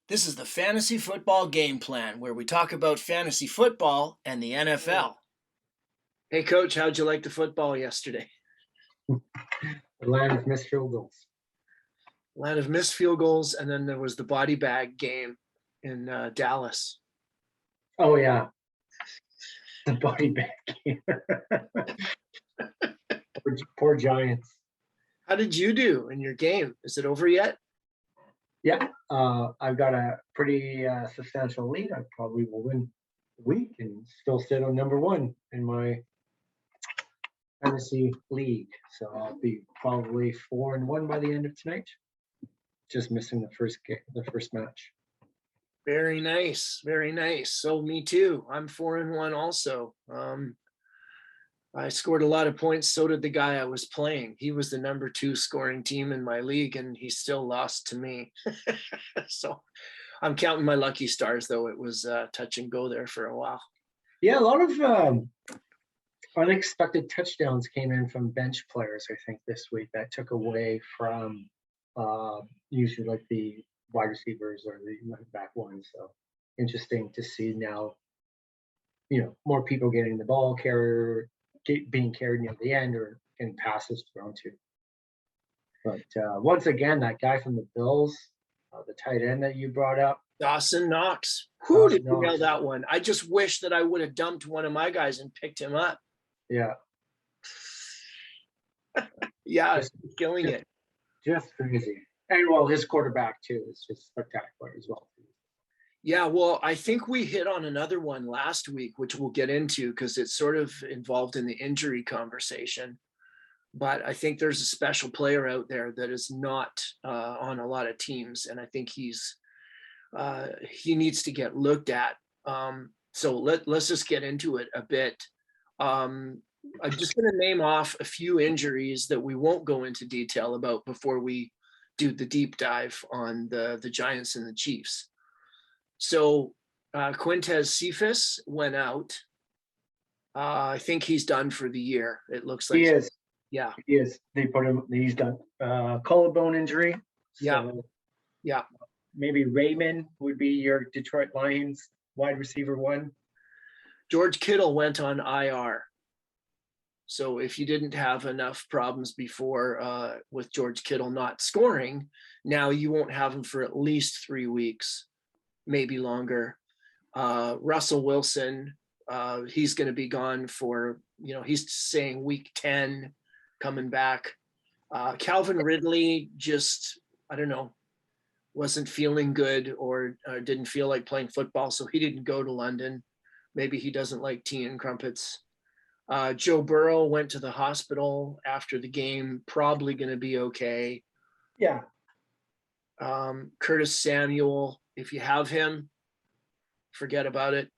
This is the Fantasy Football Game Plan, where we talk about fantasy football and the NFL. Hey, Coach, how'd you like the football yesterday? The land of missed field goals. Land of missed field goals, and then there was the body bag game in Dallas. Oh, yeah. The body bag game. Poor Giants. How did you do in your game? Is it over yet? Yeah, I've got a pretty substantial lead. I probably will win the week and still sit on number one in my fantasy league. So I'll be probably 4-1 by the end of tonight. Just missing the first match. Very nice, very nice. So me too. I'm 4-1 also. I scored a lot of points. So did the guy I was playing. He was the number 2 scoring team in my league, and he still lost to me. So I'm counting my lucky stars, though. It was touch and go there for a while. Yeah, a lot of unexpected touchdowns came in from bench players, I think, this week that took away from usually like the wide receivers or the back ones. So interesting to see now, more people getting the ball being carried near the end or getting passes thrown to. But once again, that guy from the Bills, the tight end that you brought up, Dawson Knox. Who did you nail that one? I just wish that I would have dumped one of my guys and picked him up. Yeah. Yeah, killing it. Just crazy. And well, his quarterback too is just spectacular as well. Yeah, well, I think we hit on another one last week, which we'll get into because it's sort of involved in the injury conversation. But I think there's a special player out there that is not on a lot of teams, and I think he needs to get looked at. So let's just get into it a bit. I'm just going to name off a few injuries that we won't go into detail about before we do the deep dive on the Giants and the Chiefs. So Quintez Cephas went out. I think he's done for the year. It looks like he is. Yeah, he is. They put him. He's done. Collarbone injury. So yeah. Maybe Raymond would be your Detroit Lions wide receiver one. George Kittle went on IR. So if you didn't have enough problems before with George Kittle not scoring, now you won't have him for at least 3 weeks. Maybe longer. Russell Wilson, he's going to be gone for, he's saying week 10 coming back. Calvin Ridley just, I don't know, wasn't feeling good or didn't feel like playing football, so he didn't go to London. Maybe he doesn't like tea and crumpets. Joe Burrow went to the hospital after the game, probably going to be okay. Yeah. Curtis Samuel, if you have him, forget about it.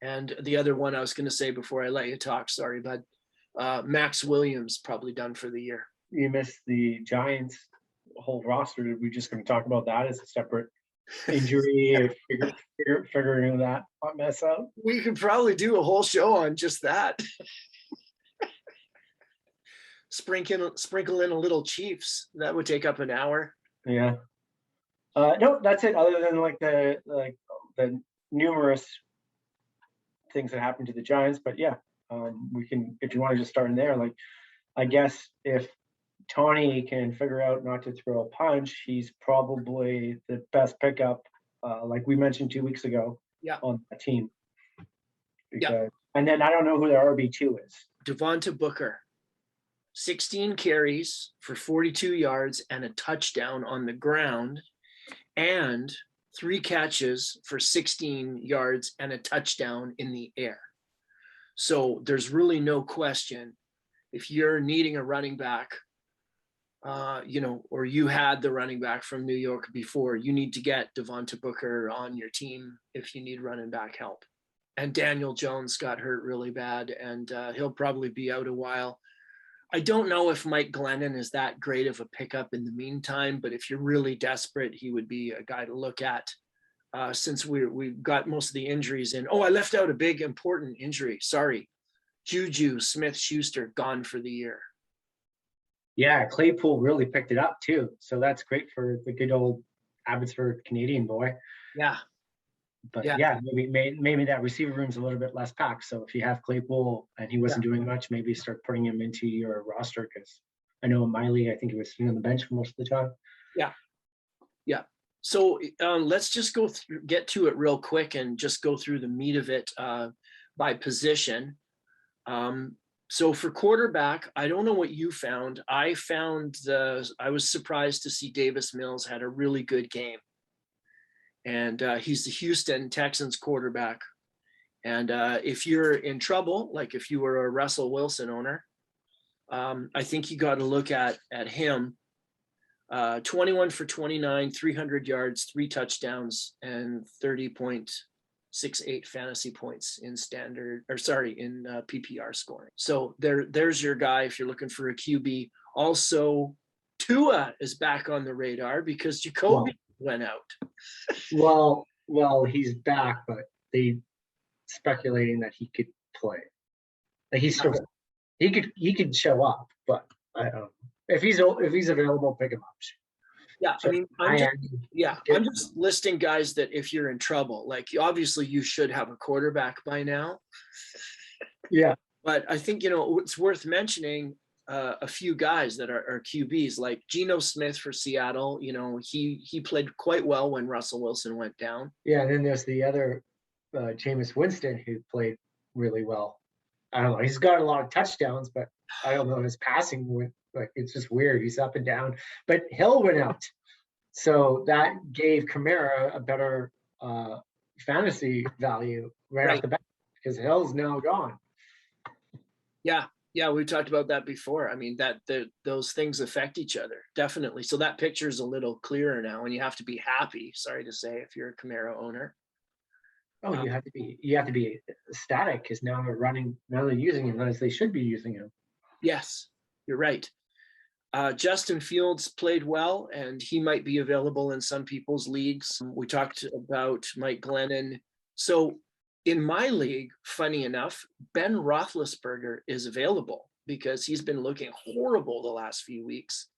And the other one I was going to say before I let you talk, sorry, bud. Max Williams probably done for the year. You missed the Giants whole roster. We're just going to talk about that as a separate injury, figuring that mess out. We could probably do a whole show on just that. Sprinkle in a little Chiefs. That would take up an hour. Yeah. No, that's it. Other than like the numerous things that happened to the Giants, but yeah, we can, if you want to just start in there. Like, I guess if Tawny can figure out not to throw a punch, he's probably the best pickup, like we mentioned 2 weeks ago. Yeah. On the team. Because, and then I don't know who their RB2 is. Devonta Booker. 16 carries for 42 yards and a touchdown on the ground, and 3 catches for 16 yards and a touchdown in the air. So there's really no question, if you're needing a running back, or you had the running back from New York before, you need to get Devonta Booker on your team if you need running back help. And Daniel Jones got hurt really bad, and he'll probably be out a while. I don't know if Mike Glennon is that great of a pickup in the meantime, but if you're really desperate, he would be a guy to look at since we've got most of the injuries in. Oh, I left out a big important injury. Sorry. Juju Smith-Schuster gone for the year. Yeah, Claypool really picked it up too. So that's great for the good old Abbotsford Canadian boy. Yeah. But Yeah. yeah, maybe that receiver room's a little bit less packed. So if you have Claypool and he wasn't doing much, maybe start putting him into your roster, because I know in my league, I think he was sitting on the bench for most of the time. Yeah. Yeah. So let's just get to it real quick and just go through the meat of it by position. So for quarterback, I don't know what you found. I was surprised to see Davis Mills had a really good game. And he's the Houston Texans quarterback. And if you're in trouble, like if you were a Russell Wilson owner, I think you got to look at him. 21 for 29, 300 yards, 3 touchdowns, and 30.68 fantasy points in PPR scoring. So there's your guy if you're looking for a QB. Also, Tua is back on the radar because Jacoby went out. Well, he's back, but they speculating that he could play. Like he could show up, but I don't know. If he's available, pick him up. Yeah, I mean, I'm just listing guys that if you're in trouble, like obviously you should have a quarterback by now. Yeah, but I think it's worth mentioning a few guys that are QBs, like Geno Smith for Seattle. He played quite well when Russell Wilson went down. Yeah, and then there's the other Jameis Winston who played really well. I don't know. He's got a lot of touchdowns, but I don't know his passing went. Like, it's just weird. He's up and down. But Hill went out. So that gave Kamara a better fantasy value right off the bat, because Hill's now gone. Yeah, we talked about that before. I mean, those things affect each other, definitely. So that picture is a little clearer now, and you have to be happy, sorry to say, if you're a Kamara owner. Oh, you have to be ecstatic, because now they're using him as they should be using him. Yes, you're right. Justin Fields played well, and he might be available in some people's leagues. We talked about Mike Glennon. So in my league, funny enough, Ben Roethlisberger is available because he's been looking horrible the last few weeks.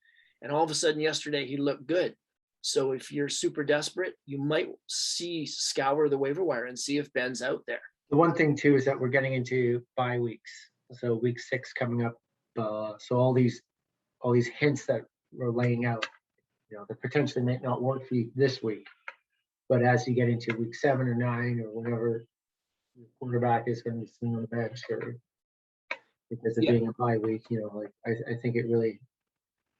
And all of a sudden yesterday, he looked good. So if you're super desperate, you might scour the waiver wire and see if Ben's out there. The one thing too is that we're getting into bye weeks. So week 6 coming up. So all these hints that we're laying out, that potentially might not work for you this week, but as you get into week 7 or 9 or whenever your quarterback is going to be sitting on the bench, or because of being a bye week, I think it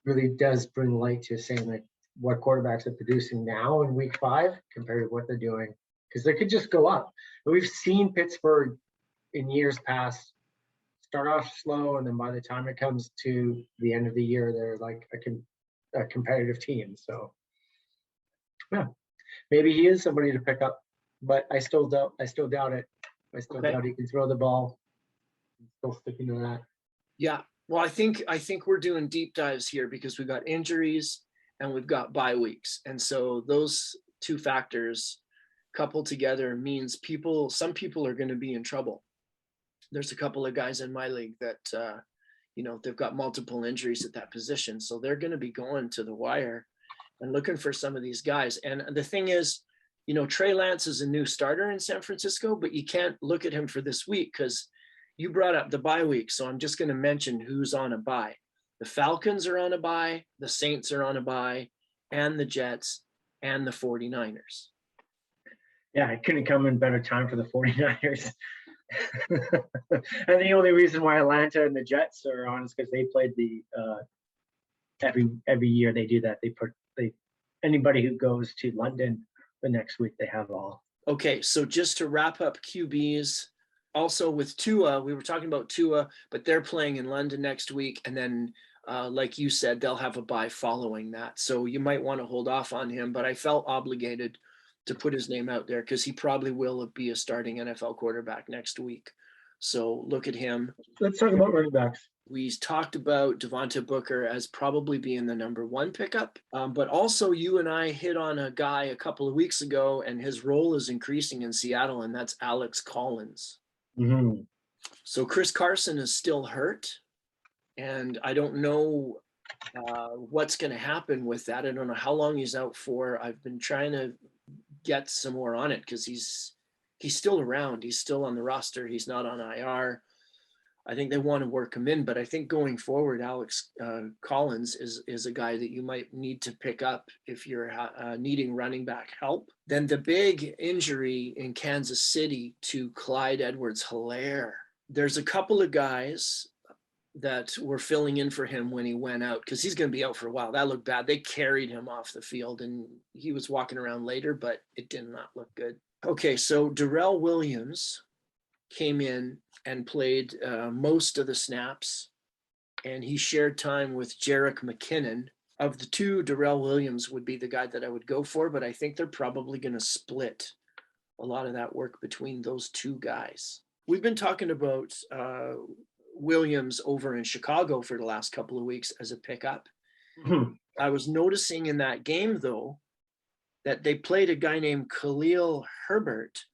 really does bring light to saying like what quarterbacks are producing now in week 5 compared to what they're doing, because they could just go up. But we've seen Pittsburgh in years past start off slow, and then by the time it comes to the end of the year, they're like a competitive team. So, yeah, maybe he is somebody to pick up, but I still doubt it. I still doubt he can throw the ball. I'm still sticking to that. Yeah, well, I think we're doing deep dives here because we've got injuries and we've got bye weeks, and so those two factors coupled together means some people are going to be in trouble. There's a couple of guys in my league that, they've got multiple injuries at that position. So they're going to be going to the wire and looking for some of these guys. And the thing is, Trey Lance is a new starter in San Francisco, but you can't look at him for this week because you brought up the bye week. So I'm just going to mention who's on a bye. The Falcons are on a bye, the Saints are on a bye, and the Jets and the 49ers. Yeah, it couldn't come in better time for the 49ers. And the only reason why Atlanta and the Jets are on is because they played every year they do that. Anybody who goes to London the next week, they have all. Okay, so just to wrap up QBs, also with Tua, we were talking about Tua, but they're playing in London next week, and then like you said, they'll have a bye following that. So you might want to hold off on him, but I felt obligated to put his name out there because he probably will be a starting NFL quarterback next week. So look at him. Let's talk about running backs. We talked about Devonta Booker as probably being the number 1 pickup, but also you and I hit on a guy a couple of weeks ago, and his role is increasing in Seattle, and that's Alex Collins. Mm-hmm. So Chris Carson is still hurt, and I don't know what's going to happen with that. I don't know how long he's out for. I've been trying to get some more on it because he's still around. He's still on the roster. He's not on IR. I think they want to work him in, but I think going forward, Alex Collins is a guy that you might need to pick up if you're needing running back help. Then the big injury in Kansas City to Clyde Edwards-Helaire. There's a couple of guys that were filling in for him when he went out because he's going to be out for a while. That looked bad. They carried him off the field and he was walking around later, but it did not look good. Okay, so Darrell Williams came in and played most of the snaps, and he shared time with Jerick McKinnon. Of the two, Darrell Williams would be the guy that I would go for, but I think they're probably going to split a lot of that work between those two guys. We've been talking about Williams over in Chicago for the last couple of weeks as a pickup. Mhm. I was noticing in that game, though, that they played a guy named Khalil Herbert,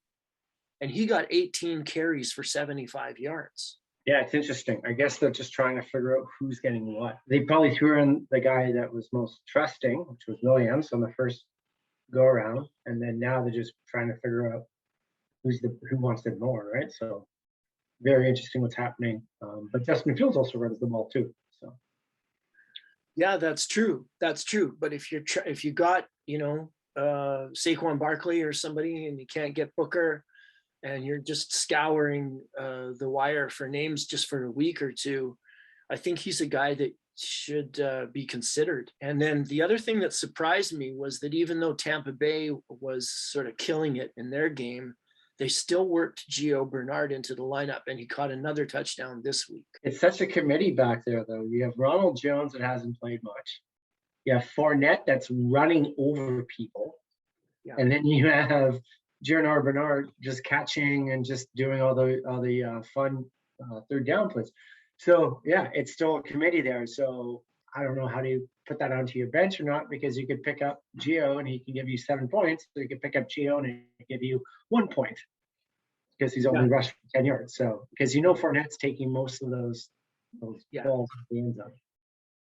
and he got 18 carries for 75 yards. Yeah, it's interesting. I guess they're just trying to figure out who's getting what. They probably threw in the guy that was most trusting, which was Williams on the first go around, and then now they're just trying to figure out who wants it more, right? So very interesting what's happening. But Justin Fields also runs the ball too. So yeah, that's true. That's true. But if you got Saquon Barkley or somebody and you can't get Booker, and you're just scouring the wire for names just for a week or two, I think he's a guy that should be considered. And then the other thing that surprised me was that even though Tampa Bay was sort of killing it in their game, they still worked Gio Bernard into the lineup, and he caught another touchdown this week. it's such a committee back there, though. You have Ronald Jones that hasn't played much. You have Fournette that's running over people. Yeah. And then you have Gio Bernard just catching and just doing all the fun third down plays. So yeah, it's still a committee there. So I don't know how do you put that onto your bench or not, because you could pick up Gio and he can give you 7 points. So you could pick up Gio and he give you 1 point because he's only rushed for 10 yards. So because Fournette's taking most of those balls at the end zone.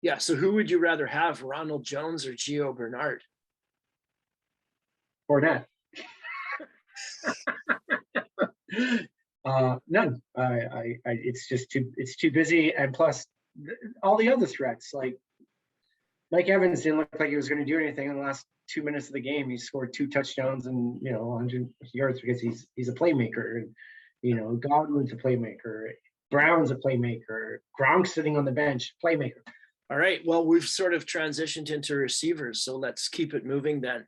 Yeah. So who would you rather have, Ronald Jones or Gio Bernard? Fournette. None. It's too busy, and plus all the other threats, like Mike Evans didn't look like he was going to do anything in the last 2 minutes of the game. He scored 2 touchdowns and 100 yards because he's a playmaker, and Godwin's a playmaker, Brown's a playmaker, Gronk's sitting on the bench, playmaker. All right. Well, we've sort of transitioned into receivers, so let's keep it moving then.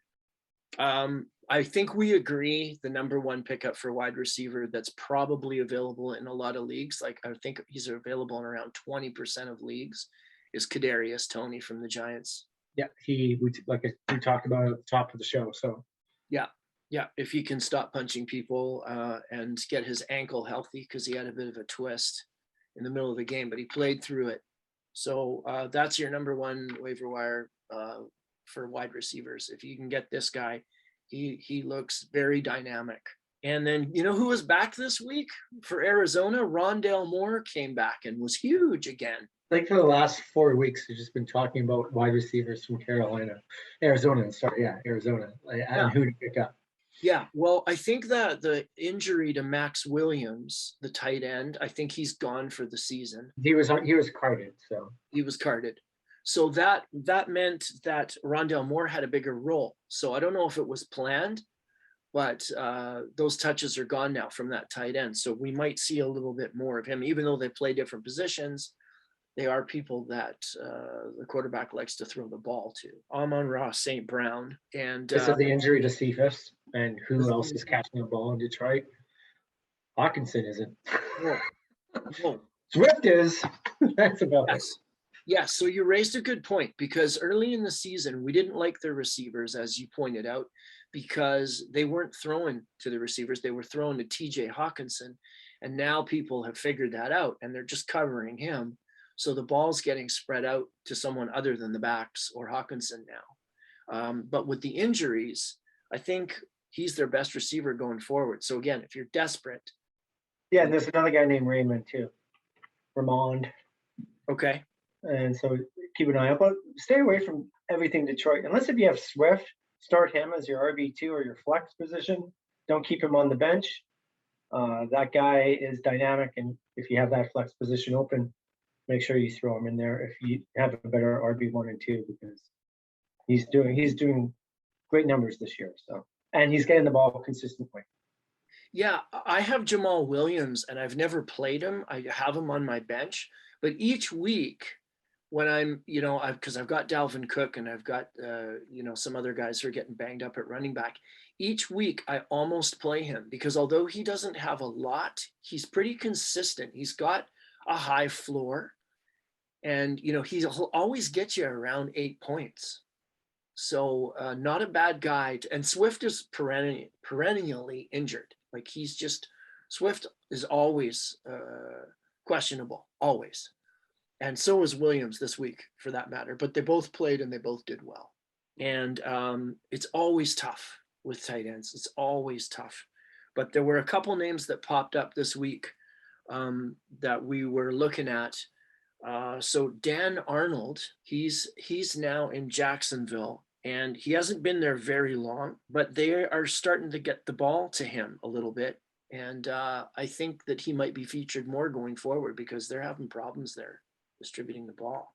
I think we agree the number one pickup for wide receiver that's probably available in a lot of leagues, like I think he's available in around 20% of leagues, is Kadarius Toney from the Giants. Yeah, we talked about at the top of the show. So yeah, if he can stop punching people and get his ankle healthy, because he had a bit of a twist in the middle of the game, but he played through it. So that's your number one waiver wire for wide receivers. If you can get this guy, he looks very dynamic. And then, who was back this week for Arizona? Rondale Moore came back and was huge again. I think for the last 4 weeks, we've just been talking about wide receivers from Arizona, and who to pick up. Yeah, well, I think that the injury to Max Williams, the tight end, I think he's gone for the season. He was carded, so he was carded. So that meant that Rondale Moore had a bigger role. So I don't know if it was planned, but those touches are gone now from that tight end. So we might see a little bit more of him, even though they play different positions. They are people that the quarterback likes to throw the ball to. Amon-Ra St. Brown. And this is the injury to Cephas. And who else is catching the ball in Detroit? Hawkinson isn't. No. Swift is. That's about it. Yes, so you raised a good point, because early in the season, we didn't like their receivers, as you pointed out, because they weren't throwing to the receivers. They were throwing to TJ Hawkinson. And now people have figured that out, and they're just covering him. So the ball's getting spread out to someone other than the backs or Hawkinson now. But with the injuries, I think he's their best receiver going forward. So again, if you're desperate. Yeah, there's another guy named Raymond too. Ramond. Okay. and so keep an eye out. But stay away from everything Detroit, unless if you have Swift, start him as your RB2 or your flex position. Don't keep him on the bench. That guy is dynamic, and if you have that flex position open, make sure you throw him in there if you have a better RB1 and 2, because he's doing great numbers this year. So, and he's getting the ball consistently. Yeah, I have Jamal Williams, and I've never played him. I have him on my bench, but each week when I'm, because I've got Dalvin Cook and I've got, some other guys who are getting banged up at running back. Each week I almost play him because although he doesn't have a lot, he's pretty consistent. He's got a high floor, and he'll always get you around 8 points. So not a bad guy. And Swift is perennially injured. Like Swift is always questionable, always. And so is Williams this week, for that matter. But they both played and they both did well. And it's always tough with tight ends. It's always tough. But there were a couple names that popped up this week that we were looking at. So Dan Arnold, he's now in Jacksonville, and he hasn't been there very long, but they are starting to get the ball to him a little bit. And I think that he might be featured more going forward because they're having problems there distributing the ball.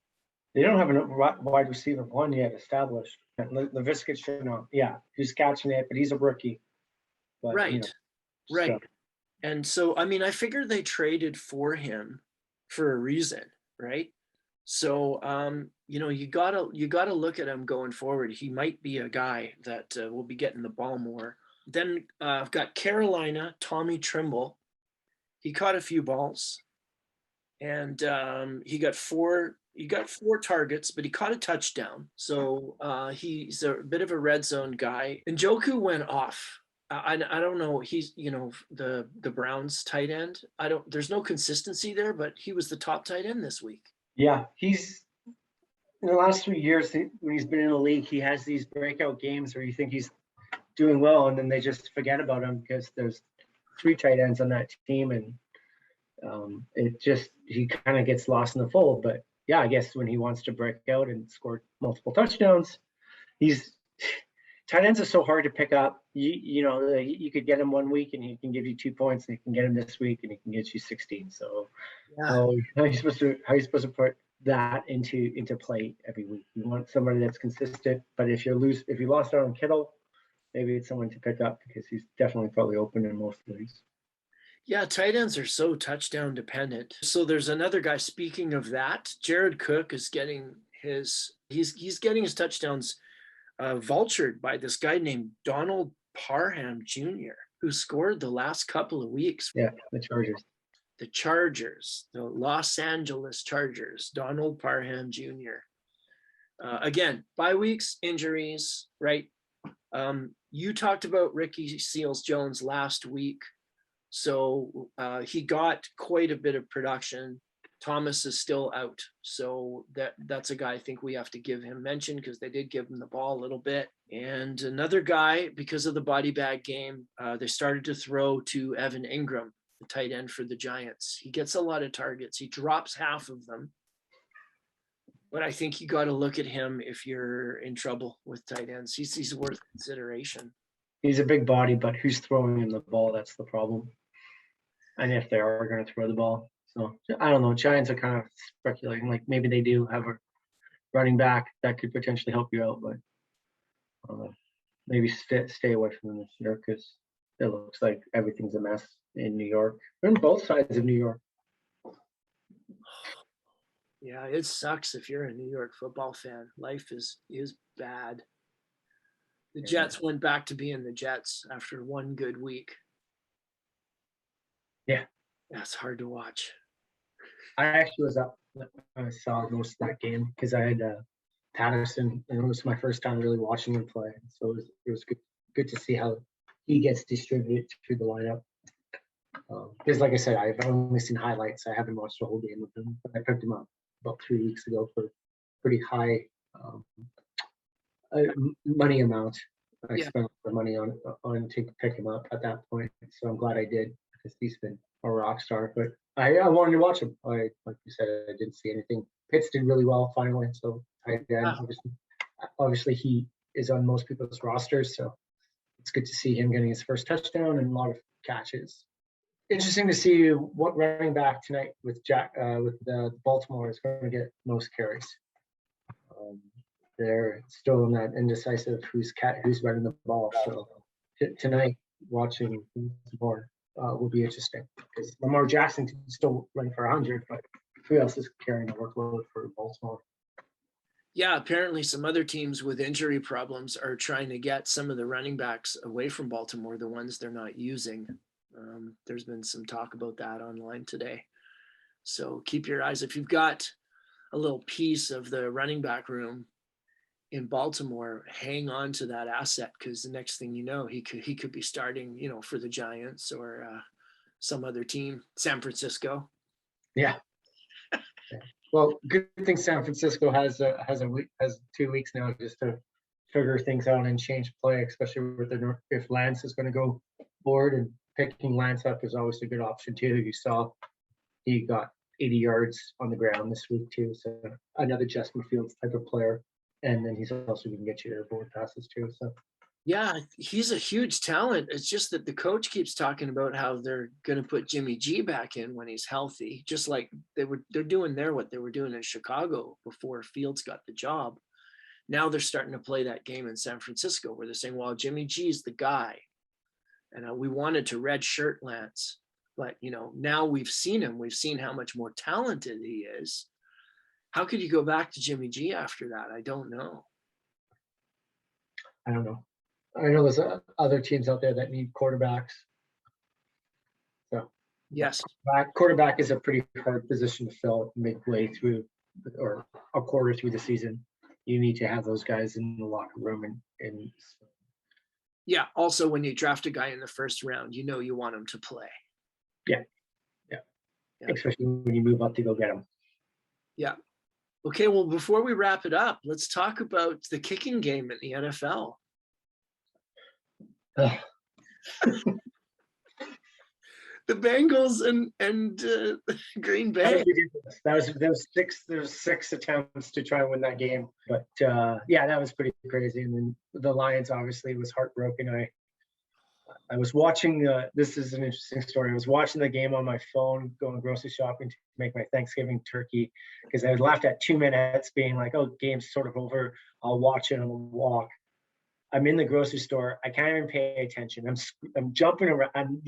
They don't have a wide receiver one yet established. Laviska should know. Yeah, he's catching it, but he's a rookie. But, right. Right. So. And so, I figured they traded for him for a reason, right? So, you gotta look at him going forward. He might be a guy that will be getting the ball more. Then I've got Carolina, Tommy Trimble. He caught a few balls, and he got four targets, but he caught a touchdown. So he's a bit of a red zone guy. And Njoku went off. I don't know. He's, the Browns tight end. There's no consistency there, but he was the top tight end this week. Yeah, he's in the last 3 years when he's been in the league, he has these breakout games where you think he's doing well, and then they just forget about him because there's 3 tight ends on that team, and he kind of gets lost in the fold. But yeah, I guess when he wants to break out and score multiple touchdowns, tight ends are so hard to pick up. You could get him 1 week and he can give you 2 points, and you can get him this week and he can get you 16. So yeah. how are you supposed to put that into play every week? You want somebody that's consistent. But if you lost out on Kittle, maybe it's someone to pick up because he's definitely probably open in most leagues. Yeah, tight ends are so touchdown dependent. So there's another guy. Speaking of that, Jared Cook is getting he's getting his touchdowns vultured by this guy named Donald Parham Jr., who scored the last couple of weeks. Yeah, the Chargers, the Los Angeles Chargers, Donald Parham Jr. Again, bye weeks, injuries, right? You talked about Ricky Seals-Jones last week. So he got quite a bit of production. Thomas is still out. So that's a guy I think we have to give him mention because they did give him the ball a little bit. And another guy, because of the body bag game, they started to throw to Evan Ingram, the tight end for the Giants. He gets a lot of targets. He drops half of them. But I think you got to look at him if you're in trouble with tight ends. He's worth consideration. He's a big body, but who's throwing him the ball? That's the problem. And if they are going to throw the ball. So I don't know. Giants are kind of speculating, like maybe they do have a running back that could potentially help you out, but maybe stay away from them this year because it looks like everything's a mess in New York. We're on both sides of New York. Yeah, it sucks if you're a New York football fan. Life is bad. The Jets went back to being the Jets after one good week. Yeah. That's hard to watch. I actually was up. I saw most of that game because I had Patterson, and it was my first time really watching him play. So it was good to see how he gets distributed through the lineup. Because like I said, I've only seen highlights. I haven't watched the whole game with him. But I picked him up about 3 weeks ago for pretty high money amount. I spent the money on to pick him up at that point. So I'm glad I did. because he's been a rock star. But I wanted to watch him. Like you said, I didn't see anything. Pitts did really well finally. So obviously he is on most people's rosters. So it's good to see him getting his first touchdown and a lot of catches. Interesting to see what running back tonight with Baltimore is going to get most carries. They're still in that indecisive who's running the ball. So tonight, watching more will be interesting because Lamar Jackson can still run for 100, but who else is carrying the workload for Baltimore? Yeah, apparently some other teams with injury problems are trying to get some of the running backs away from Baltimore, the ones they're not using. There's been some talk about that online today. So keep your eyes. If you've got a little piece of the running back room in Baltimore, hang on to that asset because the next thing you know, he could be starting, for the Giants or some other team, San Francisco. Yeah. Well, good thing San Francisco has 2 weeks now just to figure things out and change play, especially with if Lance is going to go forward, and picking Lance up is always a good option too. You saw he got 80 yards on the ground this week too, so another Justin Fields type of player, and then he's also going to get you airborne passes too. So yeah, he's a huge talent. It's just that the coach keeps talking about how they're going to put Jimmy G back in when he's healthy, just like they're doing there what they were doing in Chicago before Fields got the job. Now they're starting to play that game in San Francisco where they're saying, well, Jimmy G's the guy. And we wanted to redshirt Lance, but now we've seen him. We've seen how much more talented he is. How could you go back to Jimmy G after that? I don't know. I don't know. I know there's other teams out there that need quarterbacks. So yes, quarterback is a pretty hard position to fill midway through or a quarter through the season. You need to have those guys in the locker room and yeah. Also, when you draft a guy in the first round, you want him to play. Yeah. Especially when you move up to go get him. Yeah. Okay. Well, before we wrap it up, let's talk about the kicking game in the NFL. The Bengals and Green Bay. There was six attempts to try and win that game, but that was pretty crazy. And then the Lions obviously was heartbroken. I was watching this is an interesting story. I was watching the game on my phone, going grocery shopping to make my Thanksgiving turkey because I was left at 2 minutes, being like, "Oh, game's sort of over. I'll watch it on the walk." I'm in the grocery store. I can't even pay attention. I'm jumping around.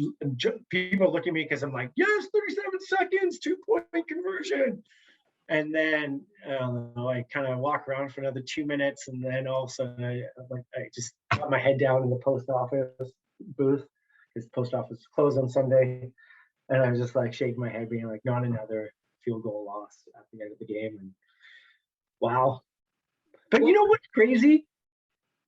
People look at me because I'm like, yes, 37 seconds, 2-point conversion. And then I kind of walk around for another 2 minutes, and then all of a sudden I just got my head down in the post office booth because the post office is closed on Sunday, and I was just like shaking my head, being like, not another field goal loss at the end of the game. And wow. But you know what's crazy?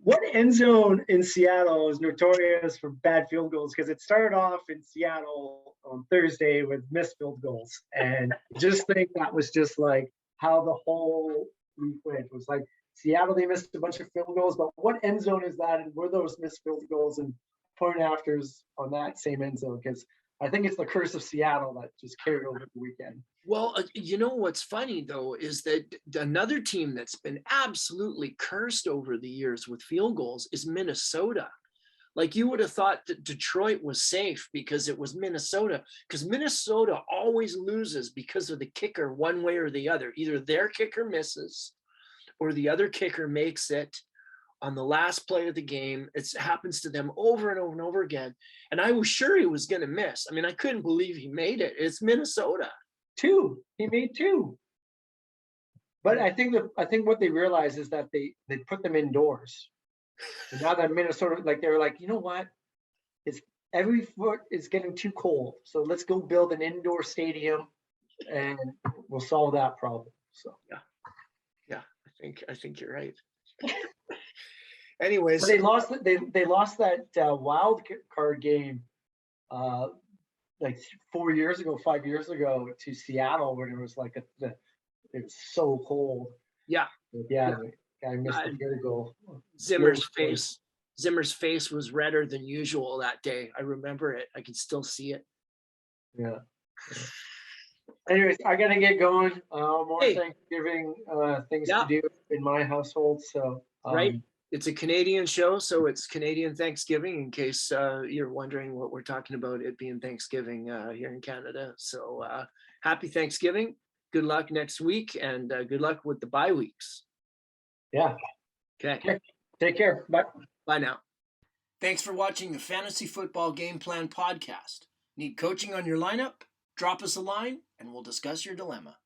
What end zone in Seattle is notorious for bad field goals? Because it started off in Seattle on Thursday with missed field goals. And just think that was just like how the whole week went. It was like Seattle, they missed a bunch of field goals, but what end zone is that? And were those missed field goals and point afters on that same end zone? Because I think it's the curse of Seattle that just carried over the weekend. Well, what's funny, though, is that another team that's been absolutely cursed over the years with field goals is Minnesota. Like, you would have thought that Detroit was safe because it was Minnesota, because Minnesota always loses because of the kicker one way or the other. Either their kicker misses or the other kicker makes it on the last play of the game. It happens to them over and over and over again. And I was sure he was going to miss. I mean, I couldn't believe he made it. It's Minnesota. He made 2. But I think what they realized is that they put them indoors. And now that Minnesota, they were like, you know what? Every foot is getting too cold. So let's go build an indoor stadium and we'll solve that problem. So yeah, I think you're right. Anyways, but they lost that wild card game 5 years ago to Seattle, when it was it was so cold. Yeah. I missed the field goal. Zimmer's face was redder than usual that day. I remember it. I can still see it. Yeah. Anyways, I gotta get going. More Hey. Thanksgiving things Yeah. to do in my household. So Right. It's a Canadian show, so it's Canadian Thanksgiving, in case you're wondering what we're talking about, it being Thanksgiving here in Canada. So happy Thanksgiving. Good luck next week, and good luck with the bye weeks. Yeah. Okay. Take care. Bye. Bye now. Thanks for watching the Fantasy Football Game Plan podcast. Need coaching on your lineup? Drop us a line and we'll discuss your dilemma.